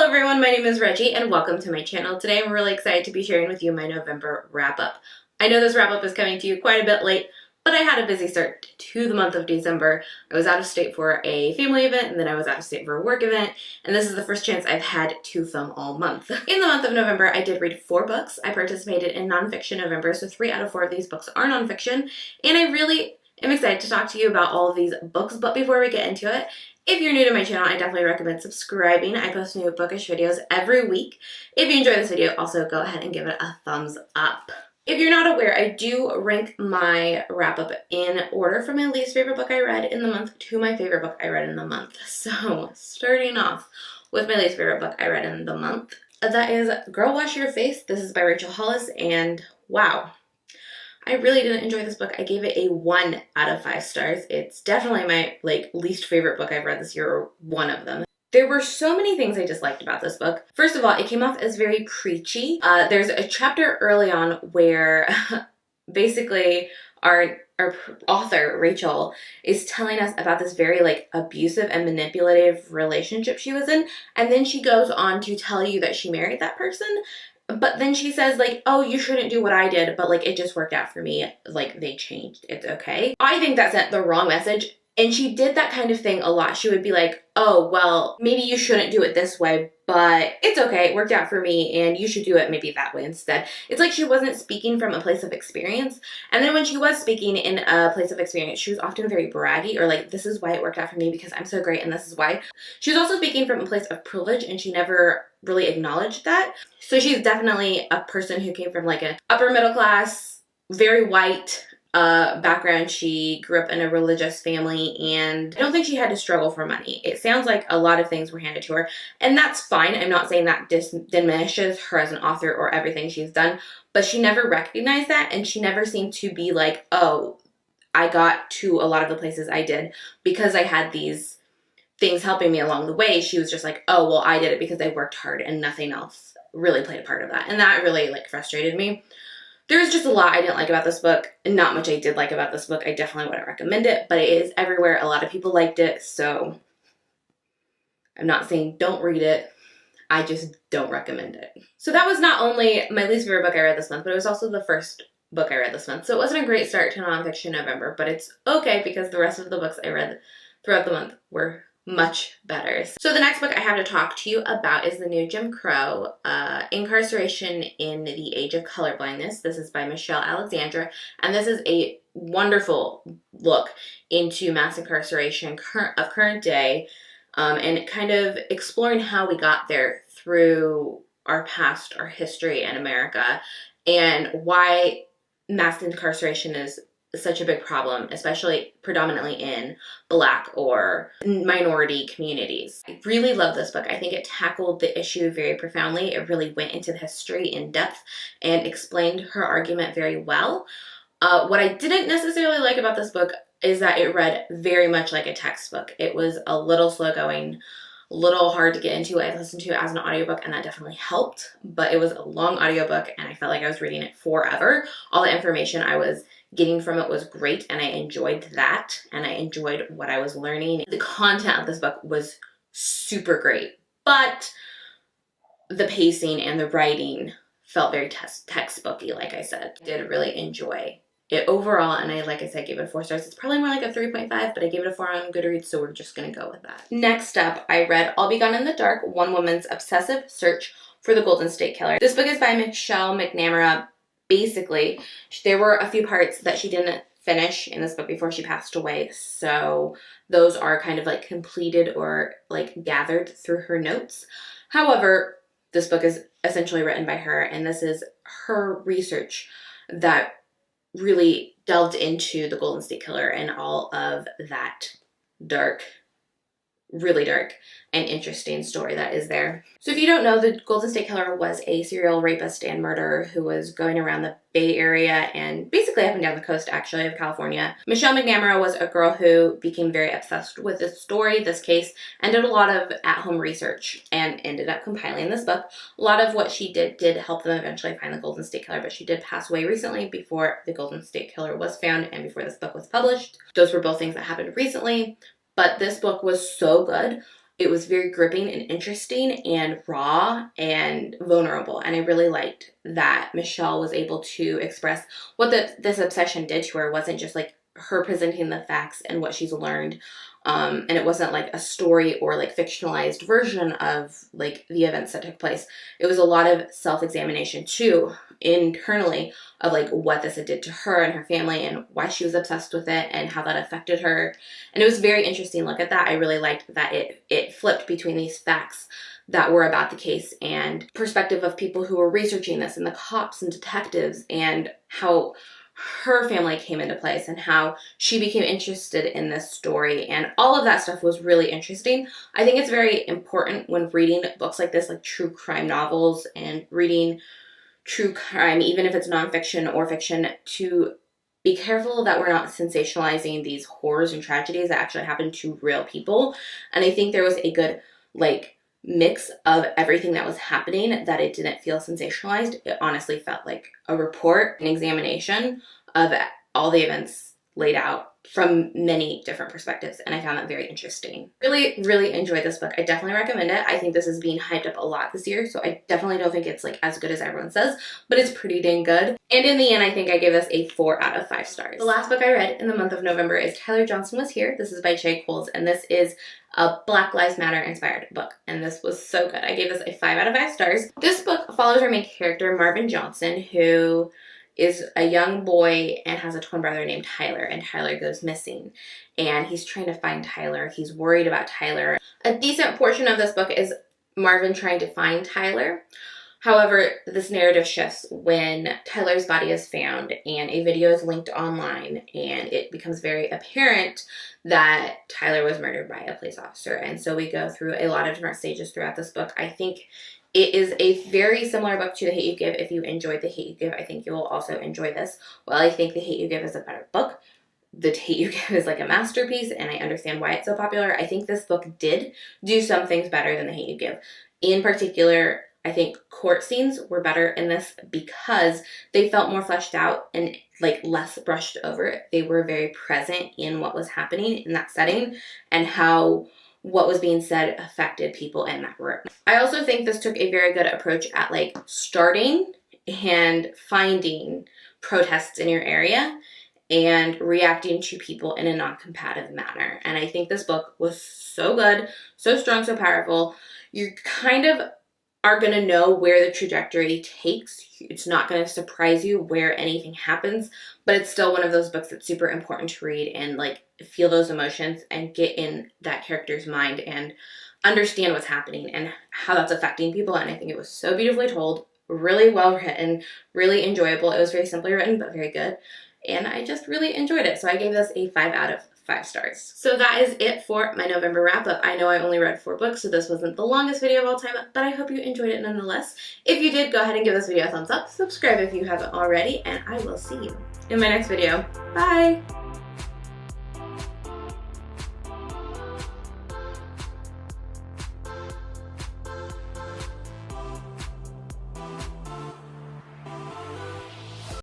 everyone, my name is Reggie and welcome to my channel. Today I'm really excited to be sharing with you my November wrap-up. I know this wrap-up is coming to you quite a bit late, but I had a busy start to the month of December. I was out of state for a family event and then I was out of state for a work event, and this is the first chance I've had to film all month. In the month of November, I did read 4 books. I participated in nonfiction November, so 3 out of 4 of these books are nonfiction, and I really am excited to talk to you about all of these books. But before we get into it, if you're new to my channel, I definitely recommend subscribing. I post new bookish videos every week. If you enjoy this video, also go ahead and give it a thumbs up. If you're not aware, I do rank my wrap-up in order from my least favorite book I read in the month to my favorite book I read in the month. So, starting off with my least favorite book I read in the month, that is Girl Wash Your Face. This is by Rachel Hollis, and wow. I really didn't enjoy this book. I gave it a 1 out of 5 stars. It's definitely my least favorite book I've read this year, or one of them. There were so many things I disliked about this book. First of all, it came off as very preachy. There's a chapter early on where basically our author, Rachel, is telling us about this very abusive and manipulative relationship she was in, and then she goes on to tell you that she married that person. But then she says, oh, you shouldn't do what I did, but, it just worked out for me. They changed. It's okay. I think that sent the wrong message. And she did that kind of thing a lot. She would be like, oh, well, maybe you shouldn't do it this way, but it's okay. It worked out for me, and you should do it maybe that way instead. It's like she wasn't speaking from a place of experience. And then when she was speaking in a place of experience, she was often very braggy, or this is why it worked out for me because I'm so great and this is why. She was also speaking from a place of privilege, and she never really acknowledged that. So she's definitely a person who came from an upper middle class, very white background. She grew up in a religious family, and I don't think she had to struggle for money. It sounds like a lot of things were handed to her, and that's fine. I'm not saying that diminishes her as an author or everything she's done, but she never recognized that, and she never seemed to be like, oh, I got to a lot of the places I did because I had these things helping me along the way. She was just like, oh, well, I did it because I worked hard, and nothing else really played a part of that. And that really frustrated me. There's just a lot I didn't like about this book, and not much I did like about this book. I definitely wouldn't recommend it, but it is everywhere. A lot of people liked it, so I'm not saying don't read it. I just don't recommend it. So that was not only my least favorite book I read this month, but it was also the first book I read this month. So it wasn't a great start to nonfiction November, but it's okay because the rest of the books I read throughout the month were much better. So the next book I have to talk to you about is The New Jim Crow, Incarceration in the Age of Colorblindness. This is by Michelle Alexandra, and this is a wonderful look into mass incarceration of current day, and kind of exploring how we got there through our past, our history in America, and why mass incarceration is such a big problem, especially predominantly in Black or minority communities. I really love this book. I think it tackled the issue very profoundly. It really went into the history in depth and explained her argument very well. What I didn't necessarily like about this book is that it read very much like a textbook. It was a little slow going, a little hard to get into. I listened to it as an audiobook, and that definitely helped, but it was a long audiobook, and I felt like I was reading it forever. All the information I was getting from it was great, and I enjoyed that, and I enjoyed what I was learning. The content of this book was super great, but the pacing and the writing felt very textbooky, like I said. I did really enjoy it overall, and like I said, gave it 4 stars. It's probably more like a 3.5, but I gave it a 4 on Goodreads, so we're just gonna go with that. Next up, I read I'll Be Gone in the Dark, One Woman's Obsessive Search for the Golden State Killer. This book is by Michelle McNamara. Basically, there were a few parts that she didn't finish in this book before she passed away, so those are kind of completed or gathered through her notes. However, this book is essentially written by her, and this is her research that really delved into the Golden State Killer and all of that really dark and interesting story that is there. So if you don't know, the Golden State Killer was a serial rapist and murderer who was going around the Bay Area and basically up and down the coast, actually, of California. Michelle McNamara was a girl who became very obsessed with this story, this case, and did a lot of at-home research and ended up compiling this book. A lot of what she did help them eventually find the Golden State Killer, but she did pass away recently before the Golden State Killer was found and before this book was published. Those were both things that happened recently. But this book was so good. It was very gripping and interesting and raw and vulnerable. And I really liked that Michelle was able to express what this obsession did to her. It wasn't just like her presenting the facts and what she's learned. And it wasn't like a story or like fictionalized version of like the events that took place. It was a lot of self-examination too, internally, of like what this did to her and her family and why she was obsessed with it and how that affected her. And it was a very interesting look at that. I really liked that it flipped between these facts that were about the case and perspective of people who were researching this and the cops and detectives, and how her family came into place and how she became interested in this story, and all of that stuff was really interesting. I think it's very important when reading books like this, like true crime novels and reading true crime, even if it's nonfiction or fiction, to be careful that we're not sensationalizing these horrors and tragedies that actually happen to real people. And I think there was a good like mix of everything that was happening, that it didn't feel sensationalized. It honestly felt like a report, an examination of all the events laid out from many different perspectives, and I found that very interesting. Really, really enjoyed this book. I definitely recommend it. I think this is being hyped up a lot this year, so I definitely don't think it's like as good as everyone says, but it's pretty dang good. And in the end, I think I gave this a 4 out of 5 stars. The last book I read in the month of November is Tyler Johnson Was Here. This is by Jay Coles, and this is a Black Lives Matter inspired book, and this was so good. I gave this a 5 out of 5 stars. This book follows our main character, Marvin Johnson, who is a young boy and has a twin brother named Tyler, and Tyler goes missing, and he's trying to find Tyler. He's worried about Tyler. A decent portion of this book is Marvin trying to find Tyler. However, this narrative shifts when Tyler's body is found and a video is linked online, and it becomes very apparent that Tyler was murdered by a police officer. And so we go through a lot of different stages throughout this book. I think it is a very similar book to The Hate U Give. If you enjoyed The Hate U Give, I think you will also enjoy this. While I think The Hate U Give is a better book, The Hate U Give is like a masterpiece, and I understand why it's so popular. I think this book did do some things better than The Hate U Give. In particular, I think court scenes were better in this because they felt more fleshed out and like less brushed over. They were very present in what was happening in that setting and how what was being said affected people in that room. I also think this took a very good approach at like starting and finding protests in your area and reacting to people in a non-combative manner. And I think this book was so good, so strong, so powerful. You kind of are going to know where the trajectory takes. It's not going to surprise you where anything happens, but it's still one of those books that's super important to read and like feel those emotions and get in that character's mind and understand what's happening and how that's affecting people. And I think it was so beautifully told, really well written, really enjoyable. It was very simply written, but very good. And I just really enjoyed it. So I gave this a 5 out of 5 stars. So that is it for my November wrap up. I know I only read 4 books, so this wasn't the longest video of all time, but I hope you enjoyed it nonetheless. If you did, go ahead and give this video a thumbs up, subscribe if you haven't already, and I will see you in my next video. Bye!